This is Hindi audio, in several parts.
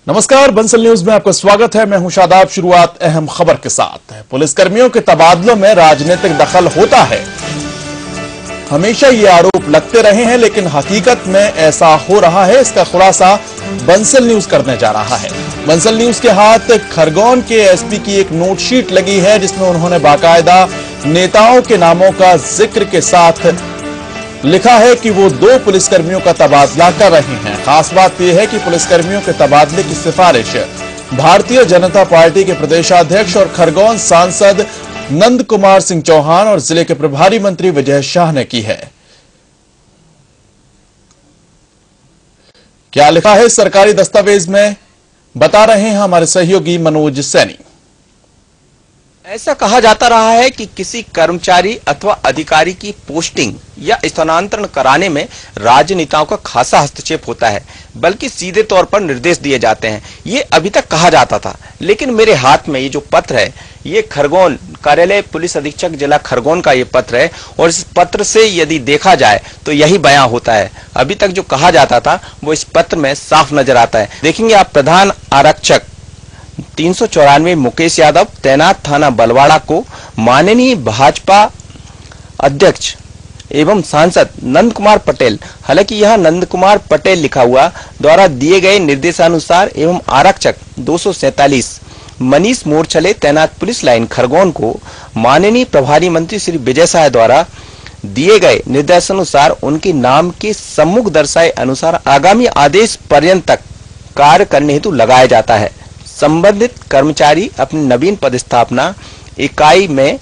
नमस्कार, बंसल न्यूज में आपका स्वागत है। मैं हूं शादाब। शुरुआत अहम खबर के साथ। पुलिसकर्मियों के तबादलों में राजनीतिक दखल होता है, हमेशा ये आरोप लगते रहे हैं, लेकिन हकीकत में ऐसा हो रहा है, इसका खुलासा बंसल न्यूज करने जा रहा है। बंसल न्यूज के हाथ खरगोन के एसपी की एक नोटशीट लगी है, जिसमें उन्होंने बाकायदा नेताओं के नामों का जिक्र के साथ लिखा है कि वो 2 पुलिसकर्मियों का तबादला कर रहे हैं। खास बात यह है कि पुलिसकर्मियों के तबादले की सिफारिश भारतीय जनता पार्टी के प्रदेशाध्यक्ष और खरगोन सांसद नंद कुमार सिंह चौहान और जिले के प्रभारी मंत्री विजय शाह ने की है। क्या लिखा है सरकारी दस्तावेज में, बता रहे हैं हमारे सहयोगी मनोज सैनी। ऐसा कहा जाता रहा है कि किसी कर्मचारी अथवा अधिकारी की पोस्टिंग या स्थानांतरण कराने में राजनेताओं का खासा हस्तक्षेप होता है, बल्कि सीधे तौर पर निर्देश दिए जाते हैं। ये अभी तक कहा जाता था, लेकिन मेरे हाथ में ये जो पत्र है, ये खरगोन कार्यालय पुलिस अधीक्षक जिला खरगोन का ये पत्र है, और इस पत्र से यदि देखा जाए तो यही बयां होता है। अभी तक जो कहा जाता था वो इस पत्र में साफ नजर आता है। देखेंगे आप, प्रधान आरक्षक 394 मुकेश यादव तैनात थाना बलवाड़ा को माननीय भाजपा अध्यक्ष एवं सांसद नंद कुमार पटेल, हालांकि यह नंद कुमार पटेल लिखा हुआ, द्वारा दिए गए निर्देशानुसार एवं आरक्षक 247 मनीष मोरछले तैनात पुलिस लाइन खरगोन को माननीय प्रभारी मंत्री श्री विजय शाह द्वारा दिए गए निर्देशानुसार उनके नाम के सम्मुख दर्शाए अनुसार आगामी आदेश पर्यंत तक कार्य करने हेतु लगाया जाता है। संबंधित कर्मचारी अपनी नवीन पदस्थापना इकाई में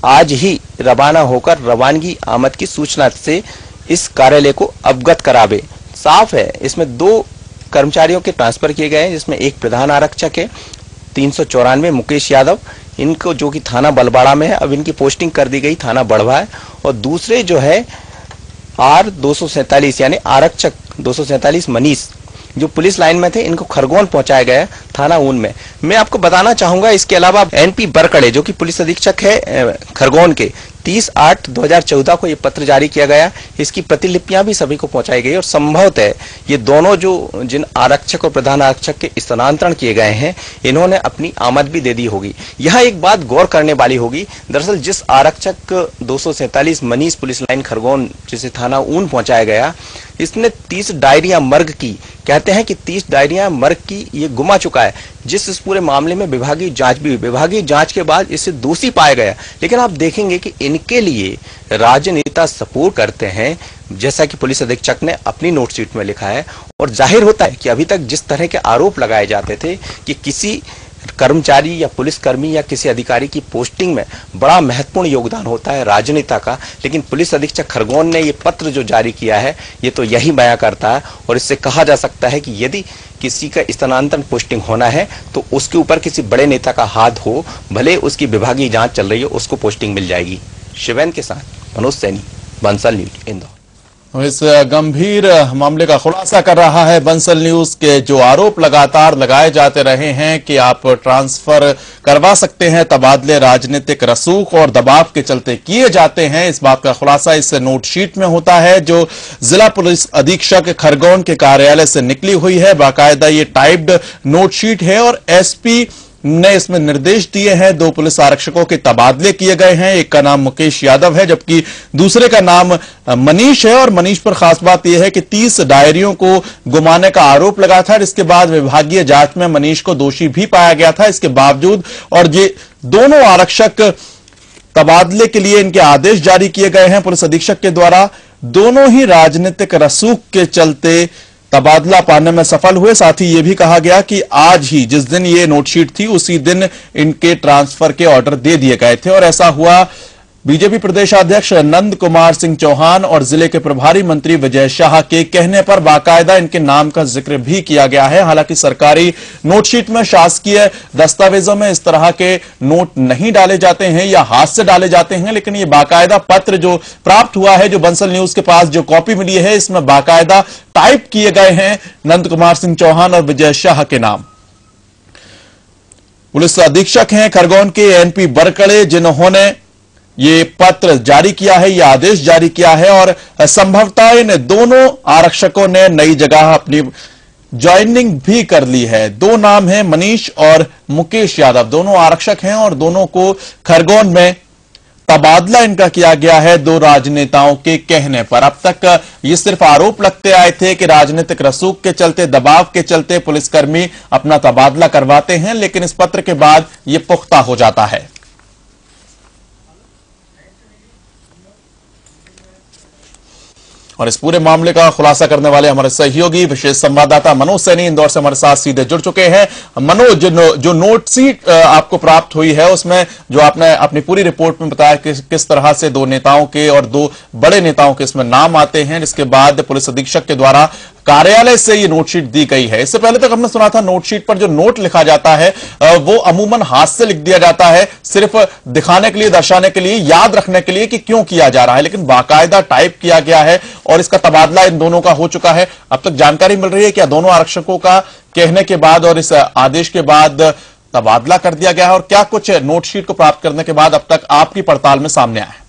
आज ही रवाना होकर रवानगी आमद की सूचना से इस कार्यालय को अवगत करावे। साफ है, इसमें 2 कर्मचारियों के ट्रांसफर किए गए हैं, जिसमें एक प्रधान आरक्षक है 394 मुकेश यादव, इनको जो कि थाना बलवाड़ा में है, अब इनकी पोस्टिंग कर दी गई थाना बढ़वा है, और दूसरे जो है R 247 यानी आरक्षक 247 मनीष जो पुलिस लाइन में थे, इनको खरगोन पहुंचाया गया थाना ऊन में। मैं आपको बताना चाहूंगा, इसके अलावा NP बरकड़े जो कि पुलिस अधीक्षक है खरगोन के, 30/8/2014 को ये पत्र जारी किया गया। इसकी प्रतिलिपियां भी सभी को पहुंचाई गई, और संभवतः ये दोनों जो जिन आरक्षक और प्रधान आरक्षक के स्थानांतरण किए गए हैं, इन्होंने अपनी आमद भी दे दी होगी। यह एक बात गौर करने वाली होगी। दरअसल जिस आरक्षक 247 मनीष पुलिस लाइन खरगोन जिसे थाना ऊन पहुंचाया गया, इसने 30 डायरियां मर्ग की, कहते हैं कि 30 डायरियां मर्ग की ये गुमा चुका है। जिस इस पूरे मामले में विभागीय जांच भी हुई, विभागीय जांच के बाद इसे दोषी पाया गया। लेकिन आप देखेंगे कि इनके लिए राजनेता सपोर्ट करते हैं, जैसा कि पुलिस अधीक्षक ने अपनी नोटशीट में लिखा है। और जाहिर होता है कि अभी तक जिस तरह के आरोप लगाए जाते थे कि किसी कर्मचारी या पुलिसकर्मी या किसी अधिकारी की पोस्टिंग में बड़ा महत्वपूर्ण योगदान होता है राजनेता का, लेकिन पुलिस अधीक्षक खरगोन ने ये पत्र जो जारी किया है, ये तो यही बयां करता है। और इससे कहा जा सकता है कि यदि किसी का स्थानांतरण पोस्टिंग होना है तो उसके ऊपर किसी बड़े नेता का हाथ हो, भले उसकी विभागीय जांच चल रही हो, उसको पोस्टिंग मिल जाएगी। शिवेन के साथ मनोज सैनी, बंसल न्यूज, इंदौर। इस गंभीर मामले का खुलासा कर रहा है बंसल न्यूज के जो आरोप लगातार लगाए जाते रहे हैं कि आप ट्रांसफर करवा सकते हैं, तबादले राजनीतिक रसूख और दबाव के चलते किए जाते हैं। इस बात का खुलासा इस नोटशीट में होता है जो जिला पुलिस अधीक्षक खरगोन के कार्यालय से निकली हुई है। बाकायदा ये टाइप्ड नोटशीट है, और एसपी ने इसमें निर्देश दिए हैं। 2 पुलिस आरक्षकों के तबादले किए गए हैं। एक का नाम मुकेश यादव है, जबकि दूसरे का नाम मनीष है। और मनीष पर खास बात यह है कि 30 डायरियों को गुमाने का आरोप लगा था, इसके बाद विभागीय जांच में मनीष को दोषी भी पाया गया था। इसके बावजूद और ये दोनों आरक्षक तबादले के लिए इनके आदेश जारी किए गए हैं पुलिस अधीक्षक के द्वारा। दोनों ही राजनीतिक रसूख के चलते तबादला पाने में सफल हुए। साथ ही यह भी कहा गया कि आज ही जिस दिन ये नोटशीट थी, उसी दिन इनके ट्रांसफर के ऑर्डर दे दिए गए थे। और ऐसा हुआ बीजेपी प्रदेशाध्यक्ष नंद कुमार सिंह चौहान और जिले के प्रभारी मंत्री विजय शाह के कहने पर बाकायदा इनके नाम का जिक्र भी किया गया है। हालांकि सरकारी नोटशीट में, शासकीय दस्तावेजों में इस तरह के नोट नहीं डाले जाते हैं या हाथ से डाले जाते हैं, लेकिन ये बाकायदा पत्र जो प्राप्त हुआ है, जो बंसल न्यूज के पास जो कॉपी मिली है, इसमें बाकायदा टाइप किए गए हैं नंद कुमार सिंह चौहान और विजय शाह के नाम। पुलिस अधीक्षक हैं खरगोन के NP बरकड़े, जिन्होंने ये पत्र जारी किया है, ये आदेश जारी किया है। और संभवतः इन दोनों आरक्षकों ने नई जगह अपनी ज्वाइनिंग भी कर ली है। दो नाम हैं, मनीष और मुकेश यादव, दोनों आरक्षक हैं और दोनों को खरगोन में तबादला इनका किया गया है दो राजनेताओं के कहने पर। अब तक ये सिर्फ आरोप लगते आए थे कि राजनीतिक रसूख के चलते, दबाव के चलते पुलिसकर्मी अपना तबादला करवाते हैं, लेकिन इस पत्र के बाद ये पुख्ता हो जाता है। और इस पूरे मामले का खुलासा करने वाले हमारे सहयोगी विशेष संवाददाता मनोज सैनी इंदौर से हमारे साथ सीधे जुड़ चुके हैं। मनोज, जो नोट शीट आपको प्राप्त हुई है उसमें जो आपने अपनी पूरी रिपोर्ट में बताया कि किस तरह से दो नेताओं के और दो बड़े नेताओं के इसमें नाम आते हैं, जिसके बाद पुलिस अधीक्षक के द्वारा कार्यालय से ये नोटशीट दी गई है। इससे पहले तक हमने सुना था नोटशीट पर जो नोट लिखा जाता है वो अमूमन हाथ से लिख दिया जाता है, सिर्फ दिखाने के लिए, दर्शाने के लिए, याद रखने के लिए कि क्यों किया जा रहा है, लेकिन बाकायदा टाइप किया गया है और इसका तबादला इन दोनों का हो चुका है। अब तक जानकारी मिल रही है कि दोनों आरक्षकों का कहने के बाद और इस आदेश के बाद तबादला कर दिया गया है, और क्या कुछ नोटशीट को प्राप्त करने के बाद अब तक आपकी पड़ताल में सामने आया है?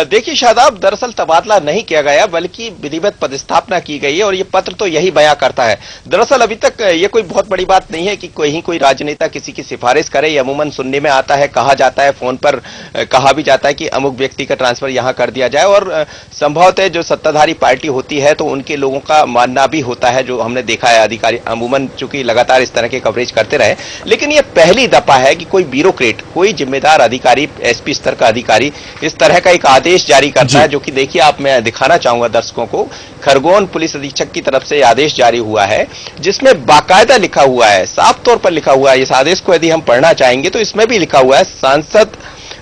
देखिए शादाब, दरअसल तबादला नहीं किया गया बल्कि विधिवत पदस्थापना की गई है और ये पत्र तो यही बयां करता है। दरअसल अभी तक ये कोई बहुत बड़ी बात नहीं है कि कोई राजनेता किसी की सिफारिश करे। ये अमूमन सुनने में आता है, कहा जाता है, फोन पर कहा भी जाता है कि अमुक व्यक्ति का ट्रांसफर यहां कर दिया जाए, और संभवतः जो सत्ताधारी पार्टी होती है तो उनके लोगों का मानना भी होता है, जो हमने देखा है। अधिकारी अमूमन चूंकि लगातार इस तरह के कवरेज करते रहे, लेकिन यह पहली दफा है कि कोई ब्यूरोक्रेट, कोई जिम्मेदार अधिकारी, एसपी स्तर का अधिकारी इस तरह का एक आदेश जारी करता है, जो कि देखिए आप, मैं दिखाना चाहूंगा दर्शकों को। खरगोन पुलिस अधीक्षक की तरफ से आदेश जारी हुआ है, जिसमें बाकायदा लिखा हुआ है, साफ तौर पर लिखा हुआ है। इस आदेश को यदि हम पढ़ना चाहेंगे तो इसमें भी लिखा हुआ है, सांसद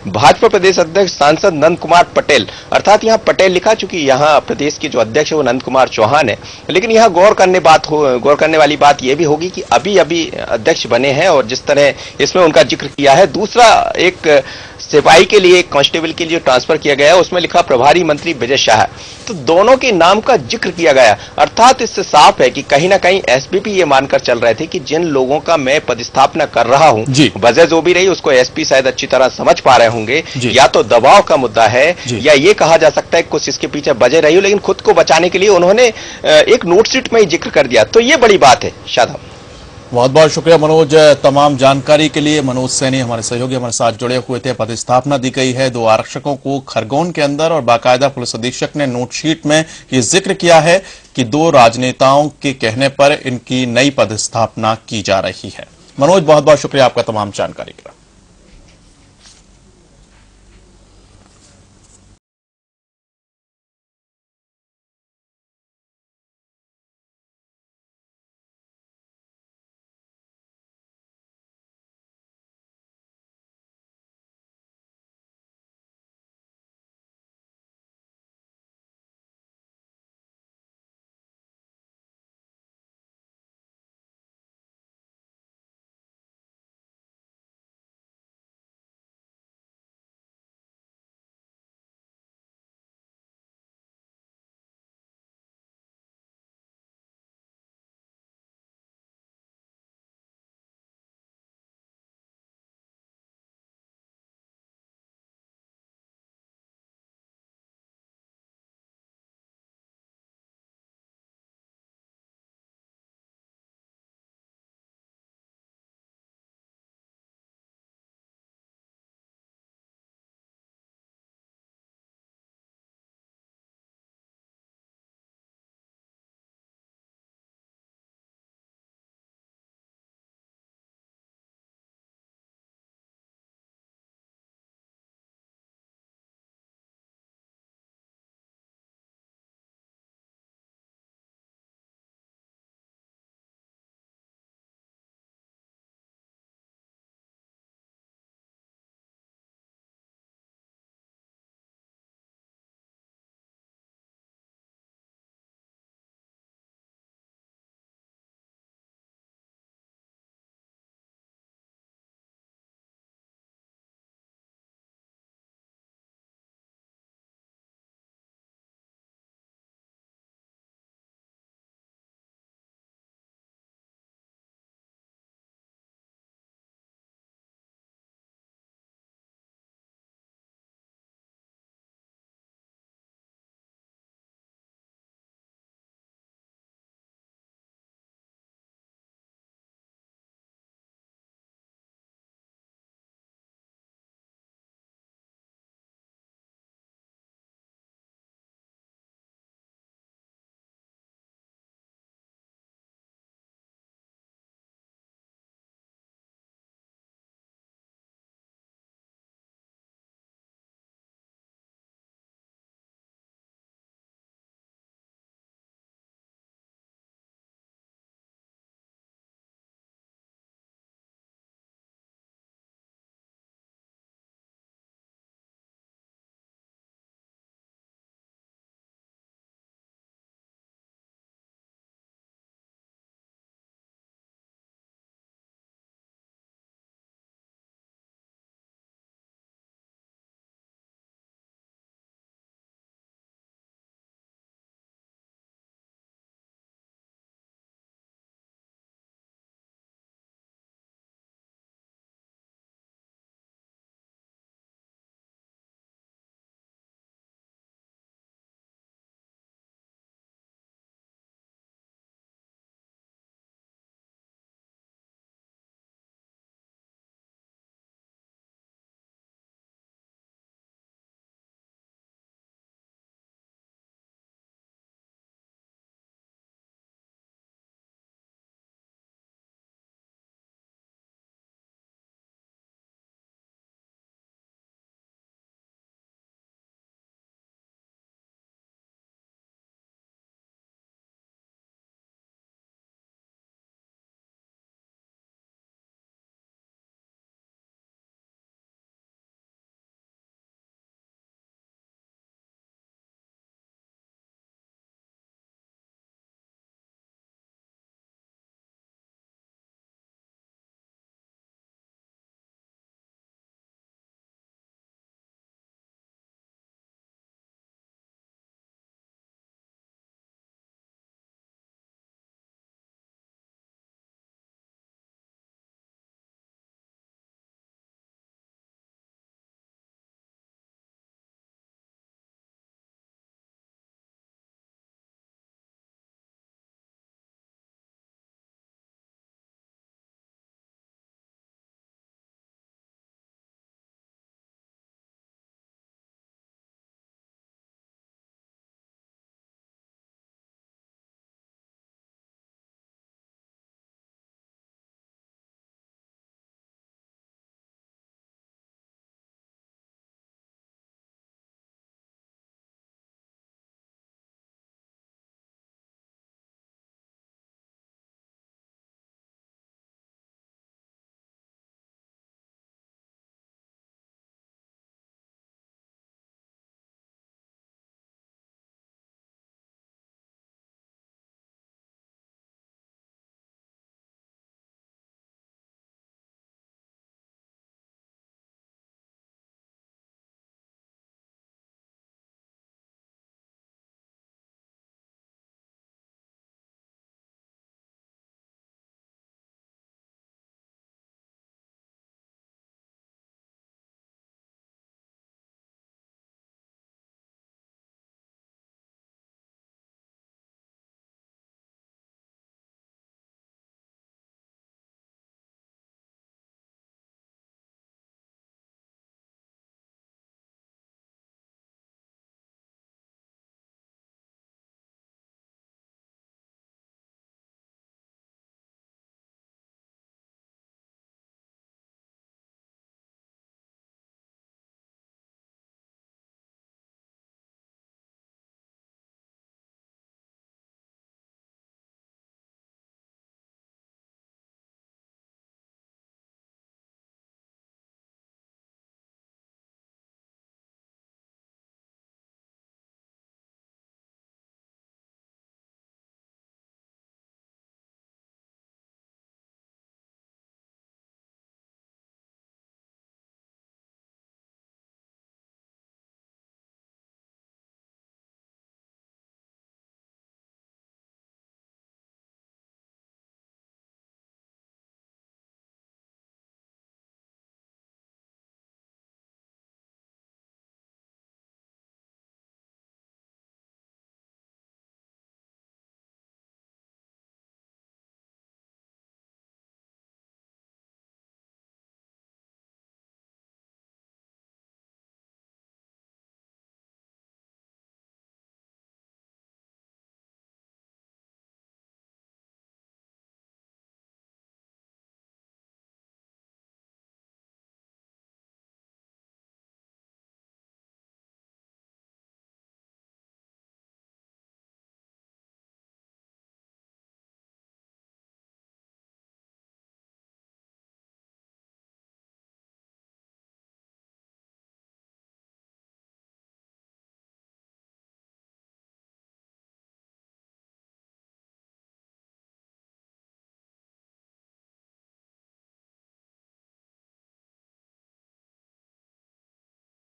भाजपा प्रदेश अध्यक्ष सांसद नंद कुमार पटेल, अर्थात यहां पटेल लिखा, चूंकि यहां प्रदेश के जो अध्यक्ष है वो नंद कुमार चौहान है। लेकिन यहां गौर करने वाली बात यह भी होगी कि अभी अध्यक्ष बने हैं और जिस तरह इसमें उनका जिक्र किया है। दूसरा, एक सिपाही के लिए, कांस्टेबल के लिए ट्रांसफर किया गया है, उसमें लिखा प्रभारी मंत्री विजय शाह, तो दोनों के नाम का जिक्र किया गया। अर्थात इससे साफ है कि कहीं ना कहीं एसपी भी ये मानकर चल रहे थे कि जिन लोगों का मैं पदस्थापना कर रहा हूं, वजह जो भी रही उसको एसपी शायद अच्छी तरह समझ पा रहे होंगे। या तो दबाव का मुद्दा है, या ये कहा जा सकता है कुछ इसके पीछे वजह रही हो, लेकिन खुद को बचाने के लिए उन्होंने एक नोटशीट में ही जिक्र कर दिया। तो ये बड़ी बात है। शादाब, बहुत बहुत शुक्रिया मनोज, तमाम जानकारी के लिए। मनोज सैनी हमारे सहयोगी हमारे साथ जुड़े हुए थे। पदस्थापना दी गई है दो आरक्षकों को खरगोन के अंदर, और बाकायदा पुलिस अधीक्षक ने नोटशीट में ये जिक्र किया है कि दो राजनेताओं के कहने पर इनकी नई पदस्थापना की जा रही है। मनोज, बहुत बहुत शुक्रिया आपका तमाम जानकारी का।